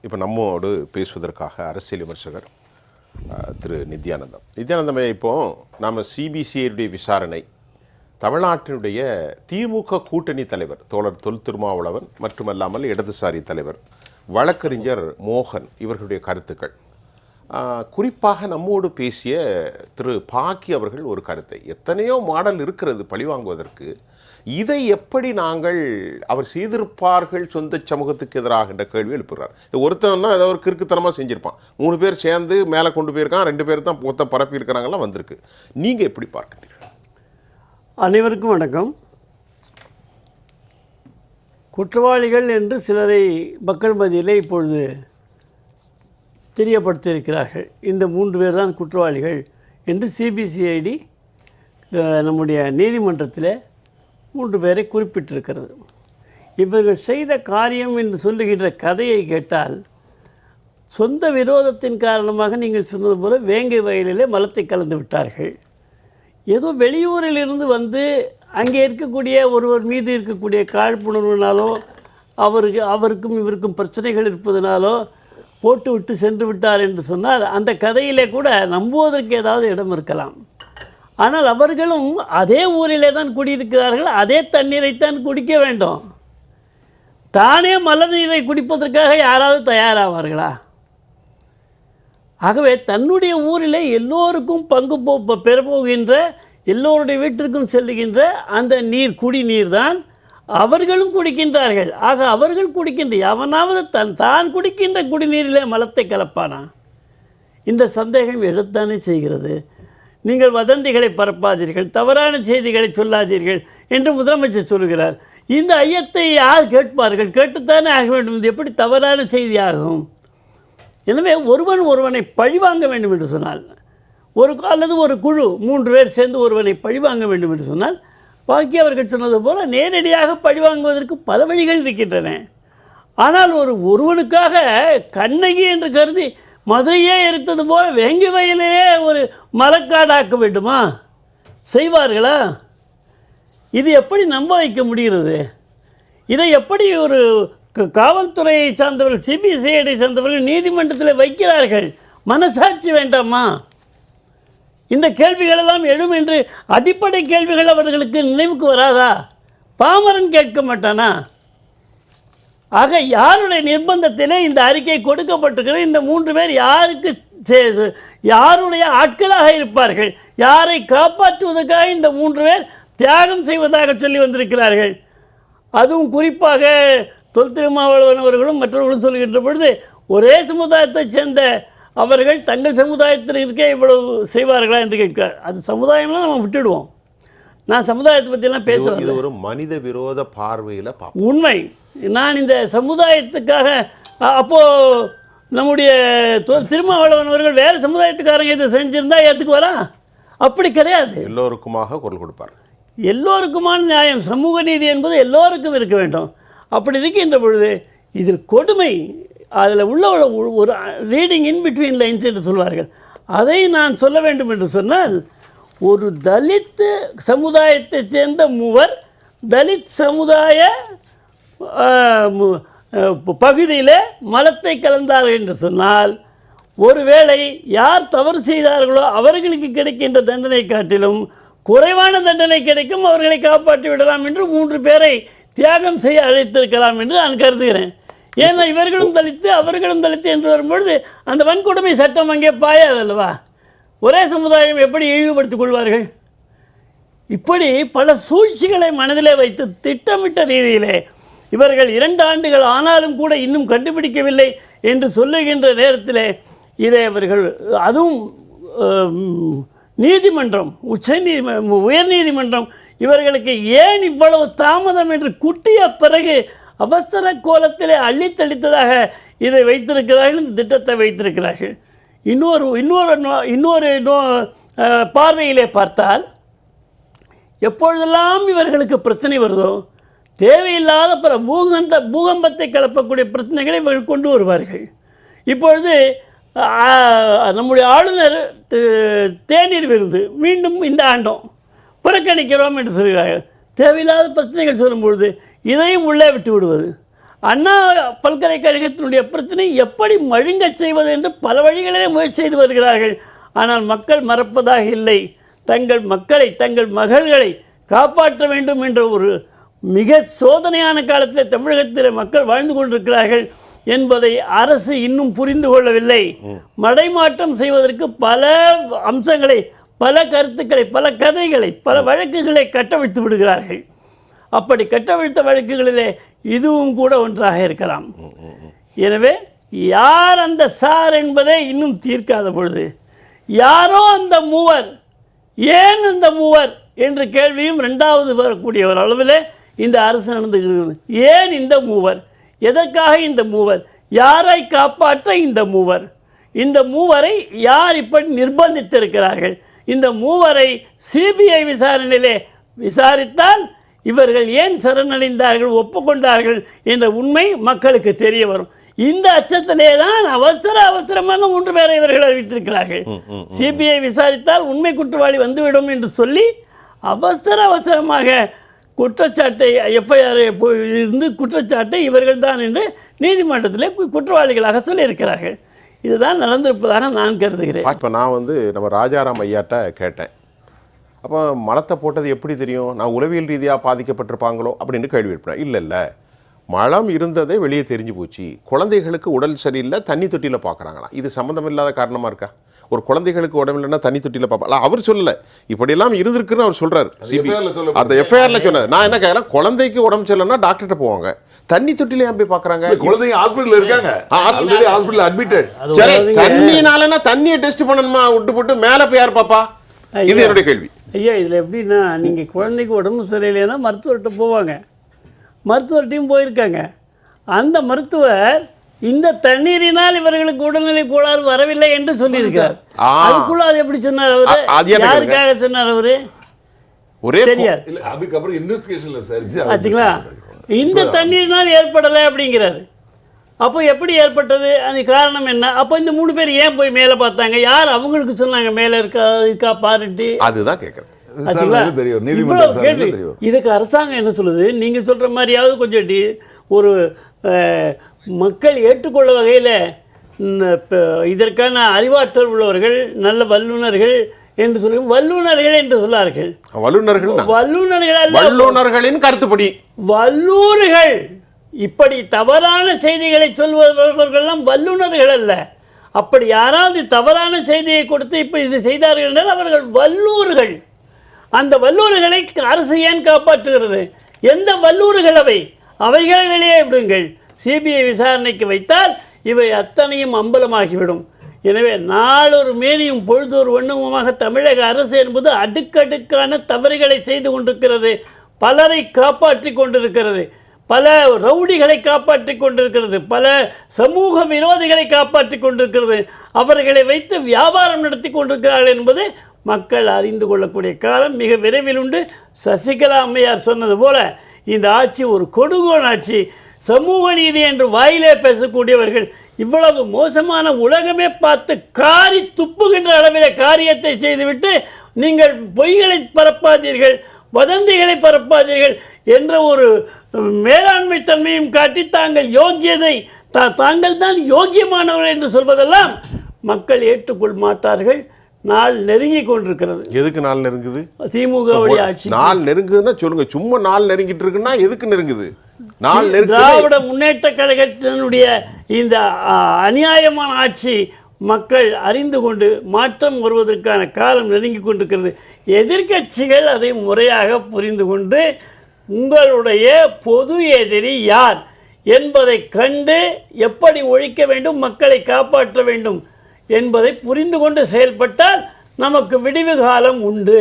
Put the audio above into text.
இப்போ நம்மோடு பேசுவதற்காக அரசியல் விமர்சகர் திரு நித்யானந்தம். நித்யானந்தமே, இப்போது நாம் சிபிசிஐடைய விசாரணை தமிழ்நாட்டினுடைய திமுக கூட்டணி தலைவர் தோழர் தொல் திருமாவளவன் மட்டுமல்லாமல் இடதுசாரி தலைவர் வழக்கறிஞர் மோகன் இவர்களுடைய கருத்துக்கள், குறிப்பாக நம்மோடு பேசிய திரு பாக்கி அவர்கள் ஒரு கருத்தை, எத்தனையோ மாடல் இருக்கிறது பழிவாங்குவதற்கு, இதை எப்படி நாங்கள் அவர் செய்திருப்பார்கள் சொந்த சமூகத்துக்கு எதிராக என்ற கேள்வி எழுப்புகிறார். ஒருத்தன்னா ஏதோ ஒரு கிறுக்குத்தனமாக செஞ்சுருப்பான், 3 பேர் சேர்ந்து மேலே கொண்டு போயிருக்கான், 2 பேர் தான் மொத்த பரப்பி இருக்கிறாங்கலாம் வந்திருக்கு. நீங்கள் எப்படி பார்க்கிறீர்கள்? அனைவருக்கும் வணக்கம். குற்றவாளிகள் என்று சிலரை மக்கள் மத்தியிலே இப்பொழுது தெரியப்படுத்தியிருக்கிறார்கள். இந்த 3 பேர் தான் குற்றவாளிகள் என்று சிபிசிஐடி நம்முடைய நீதிமன்றத்தில் 3 பேரை குறிப்பிட்டிருக்கிறது. இவர்கள் செய்த காரியம் என்று சொல்லுகின்ற கதையை கேட்டால், சொந்த விரோதத்தின் காரணமாக நீங்கள் சொன்னது போல வேங்கை வயலிலே மலத்தை கலந்து விட்டார்கள். ஏதோ வெளியூரிலிருந்து வந்து அங்கே இருக்கக்கூடிய ஒருவர் மீது இருக்கக்கூடிய காழ்ப்புணர்வுனாலோ அவருக்கும் இவருக்கும் பிரச்சனைகள் இருப்பதனாலோ போட்டு விட்டு சென்று விட்டார் என்று சொன்னால் அந்த கதையிலே கூட நம்புவதற்கு ஏதாவது இடம் இருக்கலாம். ஆனால் அவர்களும் அதே ஊரிலே தான் குடியிருக்கிறார்கள், அதே தண்ணீரைத்தான் குடிக்க வேண்டும். தானே மலர் நீரை குடிப்பதற்காக யாராவது தயாராவார்களா? ஆகவே தன்னுடைய ஊரிலே எல்லோருக்கும் பங்கு பெறப்போகின்ற, எல்லோருடைய வீட்டிற்கும் செல்லுகின்ற அந்த நீர் குடிநீர் தான் அவர்களும் குடிக்கின்றார்கள். ஆக அவர்கள் குடிக்கின்ற எவனாவது தான் குடிக்கின்ற குடிநீரிலே மலத்தை கலப்பானா? இந்த சந்தேகம் எழுத்தானே செய்கிறது. நீங்கள் வதந்திகளை பரப்பாதீர்கள், தவறான செய்திகளை சொல்லாதீர்கள் என்று முதலமைச்சர் சொல்கிறார். இந்த ஐயத்தை யார் கேட்பார்கள்? கேட்டுத்தானே ஆக வேண்டும். இது எப்படி தவறான செய்தி ஆகும்? எனவே ஒருவனை பழிவாங்க வேண்டும் என்று சொன்னால், அல்லது ஒரு குழு 3 பேர் சேர்ந்து ஒருவனை பழிவாங்க வேண்டும் என்று சொன்னால், பாக்கி அவர்கள் சொன்னது போல நேரடியாக பழிவாங்குவதற்கு பல வழிகள் இருக்கின்றன. ஆனால் ஒருவனுக்காக கண்ணகி என்று கருதி மதுரையே எரித்தது போல வேங்கை வயலிலே ஒரு மரக்காடாக்க வேண்டுமா? செய்வார்களா? இது எப்படி நம்ப வைக்க முடிகிறது? இதை எப்படி ஒரு காவல்துறையை சார்ந்தவர்கள், சிபிசிஐடி சார்ந்தவர்கள் நீதிமன்றத்தில் வைக்கிறார்கள்? மனசாட்சி வேண்டாமா? இந்த கேள்விகளெல்லாம் எழும் என்று அடிப்படை கேள்விகள் அவர்களுக்கு நினைவுக்கு வராதா? பாமரன் கேட்க மாட்டானா? ஆக யாருடைய நிர்பந்தத்திலே இந்த அறிக்கை கொடுக்கப்பட்டிருக்கிறது? இந்த 3 பேர் யாருடைய ஆட்களாக இருப்பார்கள்? யாரை காப்பாற்றுவதற்காக இந்த 3 பேர் தியாகம் செய்வதாக சொல்லி வந்திருக்கிறார்கள்? அதுவும் குறிப்பாக தொல் திருமாவளவன் அவர்களும் மற்றவர்களும் சொல்கின்ற பொழுது, ஒரே சமுதாயத்தைச் சேர்ந்த அவர்கள் தங்கள் சமுதாயத்தில் இருக்க இவ்வளவு செய்வார்களா என்று கேட்கிறார். அது சமுதாயம்லாம் நம்ம விட்டுடுவோம். நான் சமுதாயத்தை பற்றிலாம் பேசுகிறேன். இது ஒரு மனித விரோத பார்வையில் உண்மை. நான் இந்த சமுதாயத்துக்காக அப்போது நம்முடைய திருமாவளவன் அவர்கள் வேறு சமுதாயத்துக்காரங்க இதை செஞ்சுருந்தா ஏற்றுக்குவாரா? அப்படி கிடையாது. எல்லோருக்குமாக குரல் கொடுப்பார். எல்லோருக்குமான நியாயம், சமூக நீதி என்பது எல்லோருக்கும் இருக்க வேண்டும். அப்படி இருக்கின்ற பொழுது இதில் கொடுமை, அதில் உள்ள ஒரு ரீடிங் இன் பிட்வீன் லைன்ஸ் என்று சொல்வார்கள், அதை நான் சொல்ல வேண்டும் என்று சொன்னால், ஒரு தலித் சமுதாயத்தைச் சேர்ந்த மூவர் தலித் சமுதாய பகுதியில் மலத்தை கலந்தார்கள் என்று சொன்னால், ஒருவேளை யார் தவறு செய்தார்களோ அவர்களுக்கு கிடைக்கின்ற தண்டனை காட்டிலும் குறைவான தண்டனை கிடைக்கும், அவர்களை காப்பாற்றி விடலாம் என்று 3 பேரை தியாகம் செய்ய அழைத்திருக்கலாம் என்று நான் கருதுகிறேன். ஏன்னா இவர்களும் தலித்து அவர்களும் தலித்து என்று வரும்பொழுது அந்த வன்கொடுமை சட்டம் அங்கே பாயாதல்லவா? ஒரே சமுதாயம் எப்படி இழிவுபடுத்திக் கொள்வார்கள்? இப்படி பல சூழ்ச்சிகளை மனதிலே வைத்து திட்டமிட்ட ரீதியிலே இவர்கள் 2 ஆண்டுகள் ஆனாலும் கூட இன்னும் கண்டுபிடிக்கவில்லை என்று சொல்லுகின்ற நேரத்தில் இதை அவர்கள், அதுவும் நீதிமன்றம், உயர் நீதிமன்றம் இவர்களுக்கு ஏன் இவ்வளவு தாமதம் என்று குட்டிய பிறகு அவசர கோலத்திலே அள்ளித்தளித்ததாக இதை வைத்திருக்கிறார்கள், இந்த திட்டத்தை வைத்திருக்கிறார்கள். இன்னொரு பார்வையிலே பார்த்தால், எப்பொழுதெல்லாம் இவர்களுக்கு பிரச்சனை வருதோ தேவையில்லாத பல பூகம்பத்தை கலப்பக்கூடிய பிரச்சனைகளை இவர்கள் கொண்டு வருவார்கள். இப்பொழுது நம்முடைய ஆளுநர் தேநீர் விருந்து மீண்டும் இந்த ஆண்டும் புறக்கணிக்கிறோம் என்று சொல்கிறார்கள். தேவையில்லாத பிரச்சனைகள் சொல்லும்பொழுது இதையும் உள்ளே விட்டு விடுவது. அண்ணா பல்கலைக்கழகத்தினுடைய பிரச்சனை எப்படி மழுங்கச் செய்வது என்று பல வழிகளிலே முயற்சி செய்து வருகிறார்கள். ஆனால் மக்கள் மறப்பதாக இல்லை. தங்கள் மக்களை, தங்கள் மகள்களை காப்பாற்ற வேண்டும் என்ற ஒரு மிக சோதனையான காலத்தில் தமிழகத்தில் மக்கள் வாழ்ந்து கொண்டிருக்கிறார்கள் என்பதை அரசு இன்னும் புரிந்து கொள்ளவில்லை. மடைமாற்றம் செய்வதற்கு பல அம்சங்களை, பல கருத்துக்களை, பல கதைகளை, பல வழக்குகளை கட்டவிழ்த்து விடுகிறார்கள். அப்படி கட்டவிழ்த்த வழக்குகளிலே இதுவும் கூட ஒன்றாக இருக்கலாம். எனவே யார் அந்த சார் என்பதை இன்னும் தீர்க்காத பொழுது, யாரோ அந்த மூவர், ஏன் அந்த மூவர் என்ற கேள்வியும் இரண்டாவது வரக்கூடிய ஒரு அளவில் இந்த அரசு நடந்துகிறது. ஏன் இந்த மூவர், எதற்காக இந்த மூவர், யாரை காப்பாற்ற இந்த மூவர், இந்த மூவரை யார் இப்படி நிர்பந்தித்திருக்கிறார்கள், இந்த மூவரை சிபிஐ விசாரணையிலே விசாரித்தால் இவர்கள் ஏன் சரணடைந்தார்கள், ஒப்புக்கொண்டார்கள் என்ற உண்மை மக்களுக்கு தெரிய வரும். இந்த அச்சத்திலே தான் அவசரமாக 3 பேரை இவர்கள் அறிவித்திருக்கிறார்கள். சிபிஐ விசாரித்தால் உண்மை குற்றவாளி வந்துவிடும் என்று சொல்லி அவசரமாக குற்றச்சாட்டை, எஃப்ஐஆர் இருந்து குற்றச்சாட்டை இவர்கள் தான் என்று நீதிமன்றத்திலே குற்றவாளிகளாக சொல்லியிருக்கிறார்கள். இதுதான் நடந்திருப்பதாக நான் கருதுகிறேன். இப்போ நான் நம்ம ராஜாராம் ஐயாட்ட கேட்டேன், அப்போ மலத்தை போட்டது எப்படி தெரியும், நான் உளவியல் ரீதியாக பாதிக்கப்பட்டிருப்பாங்களோ அப்படின்னு கேள்வி எழுப்பினேன். இல்லை, மலம் இருந்ததே வெளியே தெரிஞ்சு போச்சு. குழந்தைகளுக்கு உடல் சரியில்லை, தண்ணி தொட்டியில் பார்க்குறாங்களா, இது சம்மந்தம் இல்லாத காரணமாக இருக்கா? ஒரு குழந்தைகளுக்கு உடம்பு இல்லைன்னா தண்ணி தொட்டியில் பார்ப்பா, அவர் சொல்லலை, இப்படியெல்லாம் இருந்திருக்குன்னு அவர் சொல்கிறார். அந்த எஃப்ஐஆரில் சொன்னது. நான் என்ன கேட்குறேன், குழந்தைக்கு உடம்பு சரியில்லைன்னா டாக்டர்கிட்ட போவாங்க, தண்ணி தொட்டில ஏன் போய் பார்க்குறாங்க? குழந்தைங்க ஹாஸ்பிட்டல் இருக்காங்க, ஆல்ரெடி ஹாஸ்பிட்டல் அட்மிட்டட். சரி, தண்ணினாலனா தண்ணியை டெஸ்ட் பண்ணணுமா, விட்டு போட்டு மேலே போய் யார் பாப்பா? இது என்னுடைய கேள்வி. ஐயா, இதில் எப்படின்னா, நீங்கள் குழந்தைக்கு உடம்பு சரியில்லைன்னா மருத்துவர்கிட்ட போவாங்க, மருத்துவர்கிட்டையும் போயிருக்காங்க. அந்த மருத்துவர் இந்த தண்ணீரினால் இவர்களுக்கு உடல்நிலை கோளாறு வரவில்லை என்று சொல்லியிருக்கார். அதுக்குள்ள அது எப்படி சொன்னார் அவரு, யாருக்காக சொன்னார் அவரு தெரியாது. அதுக்கப்புறம் இன்வெஸ்டிகேஷன்ல ஆச்சுங்களா, இந்த தண்ணீரினால் ஏற்படலை அப்படிங்கிறாரு. அப்போ எப்படி ஏற்பட்டது, அது காரணம் என்ன? அப்போ இந்த 3 பேர் ஏன் போய் மேலே பார்த்தாங்க, யார் அவங்களுக்கு சொன்னாங்க மேலே இருக்கா பாருட்டு? அதுதான் கேட்குறேன். இதுக்கு அரசாங்கம் என்ன சொல்லுது? நீங்கள் சொல்கிற மாதிரியாவது கொஞ்சம் ஒரு மக்கள் ஏற்றுக்கொள்ள வகையில் இதற்கான அறிவாற்றல் உள்ளவர்கள், நல்ல வல்லுநர்கள் என்று சொல்லி, வல்லுநர்கள் என்று சொல்லார்கள். வல்லுநர்களின் கருத்துப்படி வல்லூர்கள் இப்படி தவறான செய்திகளை சொல்பவர்கள்லாம் வல்லுநர்கள் அல்ல. அப்படி யாராவது தவறான செய்தியை கொடுத்து இப்போ இது செய்தார்கள் என்றால் அவர்கள் வல்லூர்கள். அந்த வல்லூர்களை அரசு ஏன் காப்பாற்றுகிறது? எந்த வல்லூர்கள் அவைகளை வெளியே விடுங்கள். சிபிஐ விசாரணைக்கு வைத்தால் இவை அத்தனையும் அம்பலமாகிவிடும். எனவே நாளொரு மேனியும் பொழுதொரு வண்ணமுமாக தமிழக அரசு என்பது அடுக்கடுக்கான தவறுகளை செய்து கொண்டிருக்கிறது. பலரை காப்பாற்றி கொண்டிருக்கிறது, பல ரவுடிகளை காப்பாற்றி கொண்டிருக்கிறது, பல சமூக விரோதிகளை காப்பாற்றி கொண்டிருக்கிறது. அவர்களை வைத்து வியாபாரம் நடத்தி கொண்டிருக்கிறார்கள் என்பது மக்கள் அறிந்து கொள்ளக்கூடிய காலம் மிக விரைவில் உண்டு. சசிகலா அம்மையார் சொன்னது போல இந்த ஆட்சி ஒரு கொடுங்கோல் ஆட்சி. சமூக நீதி என்று வாயிலே பேசக்கூடியவர்கள் இவ்வளவு மோசமான, உலகமே பார்த்து காரி துப்புகின்ற அளவிலே காரியத்தை செய்துவிட்டு நீங்கள் பொய்களை பரப்பாதீர்கள், வதந்திகளை பரப்பாதீர்கள் என்ற ஒரு மேலாண்மை தன்மையும் காட்டி தாங்கள் யோக்கியதை தாங்கள் தான் யோக்கியமானவர்கள் என்று சொல்வதெல்லாம் மக்கள் ஏற்றுக்கொள்ள மாட்டார்கள். நாள் நெருங்கி கொண்டிருக்கிறது. எதுக்கு நாள் நெருங்குது? திமுக ஆட்சி நாள் நெருங்குதுன்னா சொல்லுங்க. சும்மா நாள் நெருங்கிட்டு இருக்குன்னா எதுக்கு நெருங்குது? திராவிட முன்னேற்ற கழகத்தினுடைய இந்த அநியாயமான ஆட்சி மக்கள் அறிந்து கொண்டு மாற்றம் வருவதற்கான காலம் நெருங்கி கொண்டிருக்கிறது. எதிர்க்கட்சிகள் அதை முறையாக புரிந்து கொண்டு உங்களுடைய பொது எதிரி யார் என்பதை கண்டு எப்படி ஒழிக்க வேண்டும், மக்களை காப்பாற்ற வேண்டும் என்பதை புரிந்து கொண்டு செயல்பட்டால் நமக்கு விடிவு காலம் உண்டு.